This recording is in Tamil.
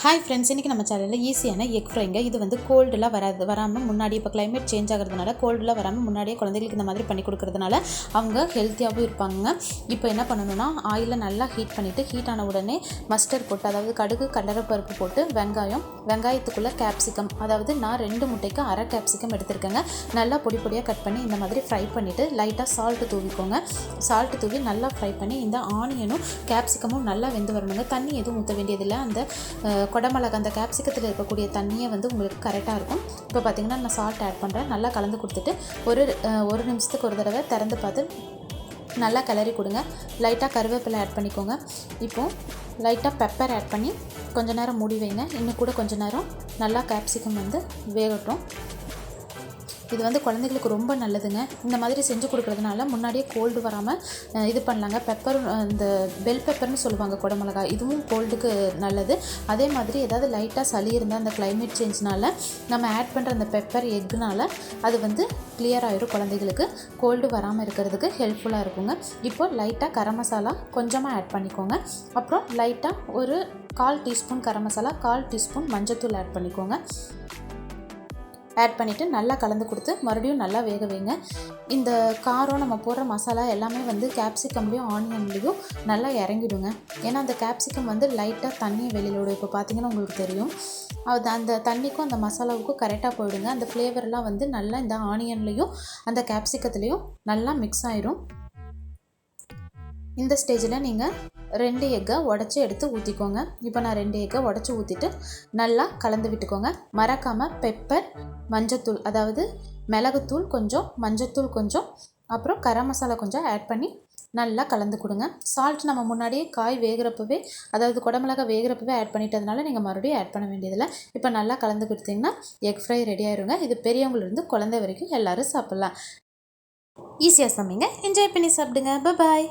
ஹாய் ஃப்ரெண்ட்ஸ், இன்றைக்கி நம்ம சேனலில் ஈஸியான எக் ஃப்ரைங்க. இது வந்து கோல்டெலாம் வராமல் முன்னாடி இப்போ கிளைமேட் சேஞ்ச் ஆகிறதுனால கோல்டெலாம் வராமல் முன்னாடியே குழந்தைகளுக்கு இந்த மாதிரி பண்ணி கொடுக்குறதுனால அவங்க ஹெல்த்தியாகவும் இருப்பாங்க. இப்போ என்ன பண்ணணும்னா, ஆயிலில் நல்லா ஹீட் பண்ணிவிட்டு ஹீட் ஆன உடனே மஸ்டர்ட் போட்டு, அதாவது கடுகு கடலைப்பருப்பு போட்டு வெங்காயத்துக்குள்ளே கேப்சிகம், அதாவது நான் 2 முட்டைக்கு அரை கேப்சிகம் எடுத்துருக்கேங்க. நல்லா பொடி பொடியாக கட் பண்ணி இந்த மாதிரி ஃப்ரை பண்ணிவிட்டு லைட்டாக சால்ட்டு தூவிக்கோங்க. சால்ட்டு தூவி நல்லா ஃப்ரை பண்ணி இந்த ஆனியனும் கேப்சிகமும் நல்லா வெந்து வரணுங்க. தண்ணி எதுவும் ஊற்ற வேண்டியதில்லை. அந்த குடமிளகு அந்த கேப்சிகத்தில் இருக்கக்கூடிய தண்ணியை வந்து உங்களுக்கு கரெக்டாக இருக்கும். இப்போ பார்த்திங்கன்னா நான் சால்ட் ஆட் பண்ணுறேன். நல்லா கலந்து கொடுத்துட்டு ஒரு நிமிஷத்துக்கு ஒரு தடவை திறந்து பார்த்து நல்லா கிளறி கொடுங்க. லைட்டாக கருவேப்பிலை ஆட் பண்ணிக்கோங்க. இப்போது லைட்டாக பெப்பர் ஆட் பண்ணி கொஞ்சம் நேரம் மூடி வைங்க. இன்னும் கூட கொஞ்சம் நேரம் நல்லா கேப்சிகம் வந்து வேகட்டும். இது வந்து குழந்தைகளுக்கு ரொம்ப நல்லதுங்க. இந்த மாதிரி செஞ்சு கொடுக்குறதுனால முன்னாடியே கோல்டு வராமல் இது பண்ணலாங்க. பெப்பர், இந்த பெல் பெப்பர்னு சொல்லுவாங்க குடமிளகா, இதுவும் கோல்டுக்கு நல்லது. அதே மாதிரி ஏதாவது லைட்டாக சளி இருந்தால் அந்த கிளைமேட் சேஞ்ச்னால நம்ம ஆட் பண்ணுற அந்த பெப்பர் எக்குனால அது வந்து கிளியர் ஆகிடும். குழந்தைகளுக்கு கோல்டு வராமல் இருக்கிறதுக்கு ஹெல்ப்ஃபுல்லாக இருக்குங்க. இப்போது லைட்டாக கரம் மசாலா கொஞ்சமாக ஆட் பண்ணிக்கோங்க. அப்புறம் லைட்டாக ஒரு 1/4 டீஸ்பூன் கரம் மசாலா, 1/4 டீஸ்பூன் மஞ்சத்தூள் ஆட் பண்ணிக்கோங்க. ஆட் பண்ணிவிட்டு நல்லா கலந்து கொடுத்து மறுபடியும் நல்லா வேக வைங்க. இந்த காரம், நம்ம போடுற மசாலா எல்லாமே வந்து கேப்சிகம்லேயும் ஆனியன்லேயும் நல்லா இறங்கிடுங்க. ஏன்னா அந்த கேப்சிகம் வந்து லைட்டாக தண்ணியை வெளியிலோடு, இப்போ பார்த்திங்கன்னா உங்களுக்கு தெரியும், அது அந்த தண்ணிக்கும் அந்த மசாலாவுக்கும் கரெக்டாக போயிடுங்க. அந்த ஃப்ளேவர்லாம் வந்து நல்லா இந்த ஆனியன்லேயும் அந்த கேப்சிகத்துலேயும் நல்லா மிக்ஸ் ஆகிடும். இந்த ஸ்டேஜில் நீங்கள் 2 எக்கை உடச்சி எடுத்து ஊற்றிக்கோங்க. இப்போ நான் 2 எக்கை உடச்சி ஊற்றிட்டு நல்லா கலந்து விட்டுக்கோங்க. மறக்காமல் பெப்பர், மஞ்சத்தூள், அதாவது மிளகுத்தூள் கொஞ்சம், மஞ்சத்தூள் கொஞ்சம், அப்புறம் கரம் மசாலா கொஞ்சம் ஆட் பண்ணி நல்லா கலந்து கொடுங்க. சால்ட் நம்ம முன்னாடியே காய் வேகிறப்பவே, அதாவது குடமிளகா வேகிறப்பவே ஆட் பண்ணிட்டதுனால நீங்கள் மறுபடியும் ஆட் பண்ண வேண்டியதில்லை. இப்போ நல்லா கலந்து கொடுத்தீங்கன்னா எக் ஃப்ரை ரெடி ஆயிருங்க. இது பெரியவங்களிருந்து குழந்தை வரைக்கும் எல்லோரும் சாப்பிட்லாம். ஈஸியாக சமைங்க, என்ஜாய் பண்ணி சாப்பிடுங்க. பாய்.